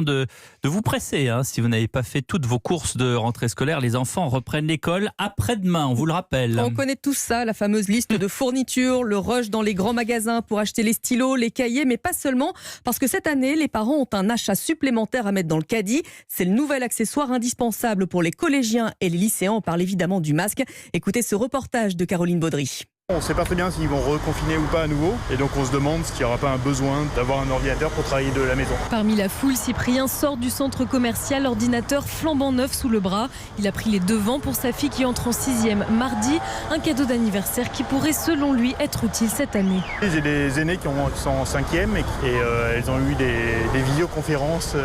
de vous presser. Si vous n'avez pas fait toutes vos courses de rentrée scolaire, les enfants reprennent l'école après-demain, on vous le rappelle. On connaît tous ça, la fameuse liste de fournitures, le rush dans les grands magasins pour acheter les stylos, les cahiers, mais pas seulement, parce que cette année, les parents ont un achat supplémentaire à mettre dans le caddie. C'est le nouvel accessoire indispensable pour les collégiens et les lycéens. On parle évidemment du masque. Écoutez ce reportage de Caroline Baudry. On ne sait pas très bien s'ils vont reconfiner ou pas à nouveau, et donc on se demande s'il n'y aura pas un besoin d'avoir un ordinateur pour travailler de la maison. Parmi la foule, Cyprien sort du centre commercial, ordinateur flambant neuf sous le bras. Il a pris les devants pour sa fille qui entre en 6e mardi. Un cadeau d'anniversaire qui pourrait, selon lui, être utile cette année. J'ai des aînés qui sont en 5e et elles ont eu des vidéoconférences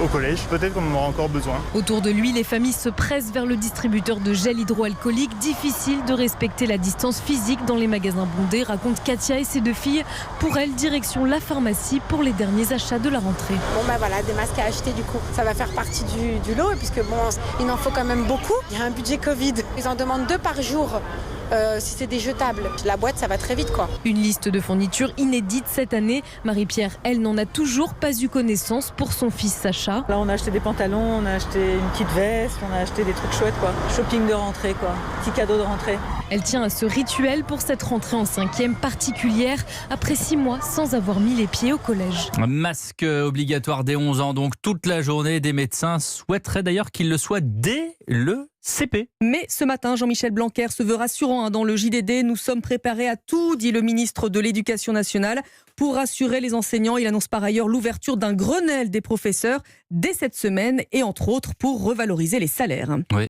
au collège. Peut-être qu'on en aura encore besoin. Autour de lui, les familles se pressent vers le distributeur de gel hydroalcoolique. Difficile de respecter la distance physique dans les magasins bondés, raconte Katia et ses 2 filles. Pour elle, direction la pharmacie pour les derniers achats de la rentrée. Voilà, des masques à acheter du coup. Ça va faire partie du lot, puisque il en faut quand même beaucoup. Il y a un budget Covid. Ils en demandent 2 par jour. Si c'est des jetables, la boîte ça va très vite quoi. Une liste de fournitures inédite cette année. Marie-Pierre, elle n'en a toujours pas eu connaissance pour son fils Sacha. Là on a acheté des pantalons, on a acheté une petite veste, on a acheté des trucs chouettes quoi. Shopping de rentrée quoi, petit cadeau de rentrée. Elle tient à ce rituel pour cette rentrée en 5e particulière, après 6 mois sans avoir mis les pieds au collège. Un masque obligatoire dès 11 ans, donc toute la journée. Des médecins souhaiteraient d'ailleurs qu'il le soit dès le CP. Mais ce matin, Jean-Michel Blanquer se veut rassurant dans le JDD. Nous sommes préparés à tout, dit le ministre de l'Éducation nationale. Pour rassurer les enseignants, il annonce par ailleurs l'ouverture d'un Grenelle des professeurs dès cette semaine et entre autres pour revaloriser les salaires. Oui.